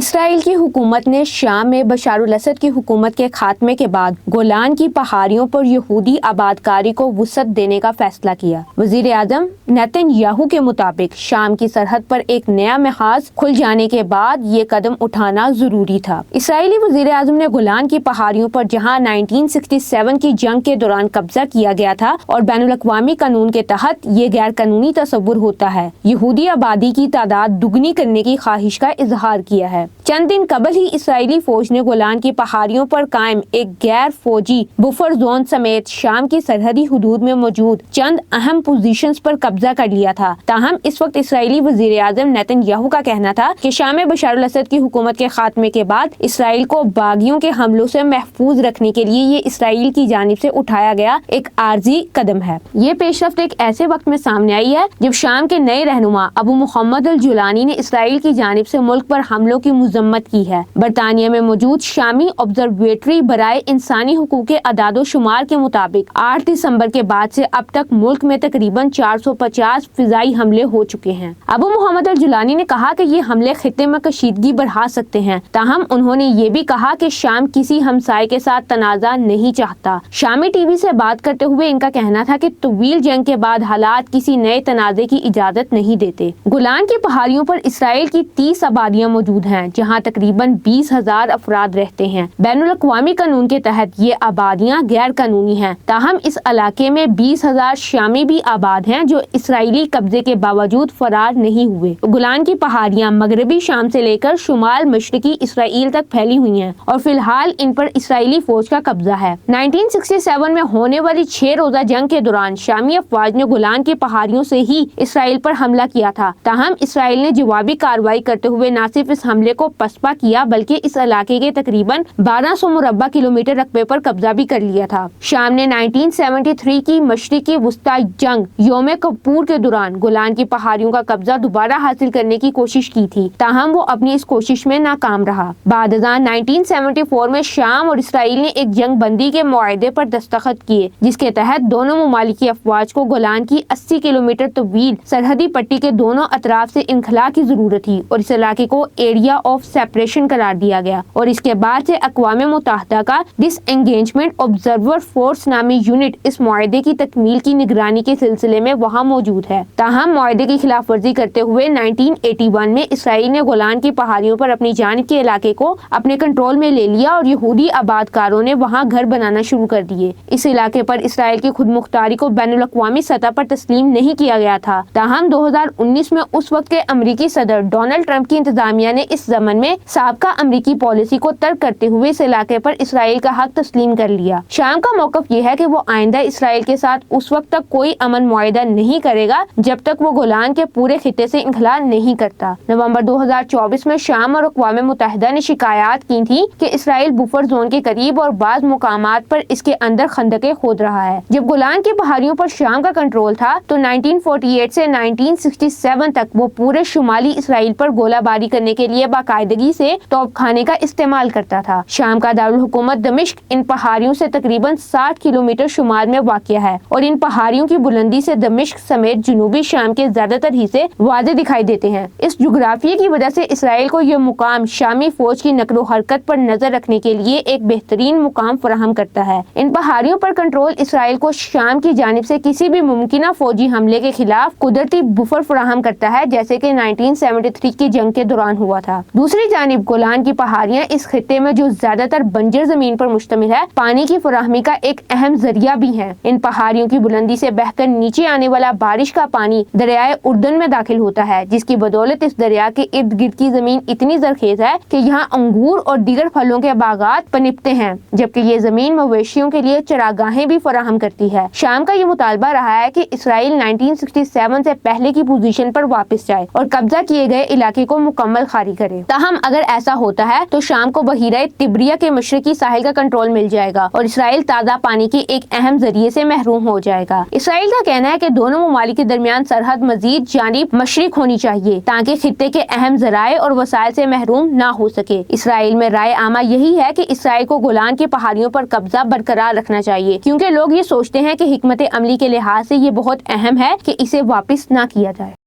اسرائیل کی حکومت نے شام میں بشار الاسد کی حکومت کے خاتمے کے بعد گولان کی پہاڑیوں پر یہودی آبادکاری کو وسعت دینے کا فیصلہ کیا۔ وزیر اعظم نیتن یاہو کے مطابق شام کی سرحد پر ایک نیا محاذ کھل جانے کے بعد یہ قدم اٹھانا ضروری تھا۔ اسرائیلی وزیر اعظم نے گولان کی پہاڑیوں پر جہاں 1967 کی جنگ کے دوران قبضہ کیا گیا تھا اور بین الاقوامی قانون کے تحت یہ غیر قانونی تصور ہوتا ہے، یہودی آبادی کی تعداد دگنی کرنے کی خواہش کا اظہار کیا ہے۔ چند دن قبل ہی اسرائیلی فوج نے گولان کی پہاڑیوں پر قائم ایک غیر فوجی بفر زون سمیت شام کی سرحدی حدود میں موجود چند اہم پوزیشنز پر قبضہ کر لیا تھا۔ تاہم اس وقت اسرائیلی وزیر اعظم نیتن یاہو کا کہنا تھا کہ شام میں بشار الاسد کی حکومت کے خاتمے کے بعد اسرائیل کو باغیوں کے حملوں سے محفوظ رکھنے کے لیے یہ اسرائیل کی جانب سے اٹھایا گیا ایک عارضی قدم ہے۔ یہ پیش رفت ایک ایسے وقت میں سامنے آئی ہے جب شام کے نئے رہنما ابو محمد الجولانی نے اسرائیل کی جانب سے ملک پر حملوں کی مذمت کی ہے۔ برطانیہ میں موجود شامی آبزرویٹری برائے انسانی حقوق کے اعداد و شمار کے مطابق 8 دسمبر کے بعد سے اب تک ملک میں تقریباً 450 فضائی حملے ہو چکے ہیں۔ ابو محمد الجولانی نے کہا کہ یہ حملے خطے میں کشیدگی بڑھا سکتے ہیں، تاہم انہوں نے یہ بھی کہا کہ شام کسی ہمسائے کے ساتھ تنازع نہیں چاہتا۔ شامی ٹی وی سے بات کرتے ہوئے ان کا کہنا تھا کہ طویل جنگ کے بعد حالات کسی نئے تنازع کی اجازت نہیں دیتے۔ گولان کی پہاڑیوں پر اسرائیل کی 30 آبادیاں موجود ہیں جہاں تقریباً 20,000 افراد رہتے ہیں۔ بین الاقوامی قانون کے تحت یہ آبادیاں غیر قانونی ہیں، تاہم اس علاقے میں 20,000 شامی بھی آباد ہیں جو اسرائیلی قبضے کے باوجود فرار نہیں ہوئے۔ گولان کی پہاڑیاں مغربی شام سے لے کر شمال مشرقی اسرائیل تک پھیلی ہوئی ہیں اور فی الحال ان پر اسرائیلی فوج کا قبضہ ہے۔ 1967 میں ہونے والی 6 روزہ جنگ کے دوران شامی افواج نے گولان کی پہاڑیوں سے ہی اسرائیل پر حملہ کیا تھا، تاہم اسرائیل نے جوابی کارروائی کرتے ہوئے نہ صرف اس حملے کو پسپا کیا بلکہ اس علاقے کے تقریباً 1200 مربع کلومیٹر رقبے پر قبضہ بھی کر لیا تھا۔ شام نے 1973 کی مشرقی وسطی جنگ یوم کپور کے دوران گولان کی پہاڑیوں کا قبضہ دوبارہ حاصل کرنے کی کوشش کی تھی، تاہم وہ اپنی اس کوشش میں ناکام رہا۔ بعد ازاں 1974 میں شام اور اسرائیل نے ایک جنگ بندی کے معاہدے پر دستخط کیے جس کے تحت دونوں ممالک کی افواج کو گولان کی 80 کلومیٹر طویل سرحدی پٹی کے دونوں اطراف سے انخلاء کی ضرورت تھی اور اس علاقے کو ایریا آف سیپریشن قرار دیا گیا، اور اس کے بعد سے اقوام متحدہ کا ڈس انگیجمنٹ آبزرور فورس نامی یونٹ اس معاہدے کی تکمیل کی نگرانی کے سلسلے میں وہاں موجود ہے۔ تاہم معاہدے کی خلاف ورزی کرتے ہوئے 1981 میں اسرائیل نے گولان کی پہاڑیوں پر اپنی جانب کے علاقے کو اپنے کنٹرول میں لے لیا اور یہودی آبادکاروں نے وہاں گھر بنانا شروع کر دیے۔ اس علاقے پر اسرائیل کی خود مختاری کو بین الاقوامی سطح پر تسلیم نہیں کیا گیا تھا، تاہم 2019 میں اس وقت کے امریکی صدر ڈونلڈ ٹرمپ کی انتظامیہ نے اس ضمن میں سابقہ امریکی پالیسی کو ترک کرتے ہوئے اس علاقے پر اسرائیل کا حق تسلیم کر لیا۔ شام کا موقف یہ ہے کہ وہ آئندہ اسرائیل کے ساتھ اس وقت تک کوئی امن معاہدہ نہیں کرے گا جب تک وہ گولان کے پورے خطے سے انخلاء نہیں کرتا۔ نومبر 2024 میں شام اور اقوام متحدہ نے شکایات کی تھی کہ اسرائیل بفر زون کے قریب اور بعض مقامات پر اس کے اندر خندقیں کھود رہا ہے۔ جب گولان کی پہاڑیوں پر شام کا کنٹرول تھا تو 1948 سے 1967 تک وہ پورے شمالی اسرائیل پر گولہ باری کرنے کے لیے باقاعدگی سے توپ خانے کا استعمال کرتا تھا۔ شام کا دارالحکومت دمشق ان پہاڑیوں سے تقریباً 60 کلومیٹر شمال میں واقع ہے اور ان پہاڑیوں کی بلندی سے دمشق سمیت جنوبی شام کے زیادہ تر حصے واضح دکھائی دیتے ہیں۔ اس جغرافیے کی وجہ سے اسرائیل کو یہ مقام شامی فوج کی نقل و حرکت پر نظر رکھنے کے لیے ایک بہترین مقام فراہم کرتا ہے۔ ان پہاڑیوں پر کنٹرول اسرائیل کو شام کی جانب سے کسی بھی ممکنہ فوجی حملے کے خلاف قدرتی بفر فراہم کرتا ہے، جیسے کہ 1973 کی جنگ کے دوران ہوا تھا۔ دوسری جانب گولان کی پہاڑیاں اس خطے میں جو زیادہ تر بنجر زمین پر مشتمل ہے، پانی کی فراہمی کا ایک اہم ذریعہ بھی ہے۔ ان پہاڑیوں کی بلندی سے بہہ کر نیچے آنے والا بارش کا پانی دریائے اردن میں داخل ہوتا ہے، جس کی بدولت اس دریا کے ارد گرد کی زمین اتنی زرخیز ہے کہ یہاں انگور اور دیگر پھلوں کے باغات پنپتے ہیں، جبکہ یہ زمین مویشیوں کے لیے چراگاہیں بھی فراہم کرتی ہے۔ شام کا یہ مطالبہ رہا ہے کہ اسرائیل 1967 سے پہلے کی پوزیشن پر واپس جائے اور قبضہ کیے گئے علاقے کو مکمل خالی کرے۔ تاہم اگر ایسا ہوتا ہے تو شام کو بحیرہ تبریہ کے مشرقی ساحل کا کنٹرول مل جائے گا اور اسرائیل تازہ پانی کے ایک اہم ذریعے سے محروم ہو جائے گا۔ اسرائیل کا کہنا ہے کہ دونوں ممالک کے درمیان سرحد مزید جانب مشرق ہونی چاہیے تاکہ خطے کے اہم ذرائع اور وسائل سے محروم نہ ہو سکے۔ اسرائیل میں رائے عامہ یہی ہے کہ اسرائیل کو گولان کی پہاڑیوں پر قبضہ برقرار رکھنا چاہیے، کیونکہ لوگ یہ سوچتے ہیں کہ حکمت عملی کے لحاظ سے یہ بہت اہم ہے کہ اسے واپس نہ کیا جائے۔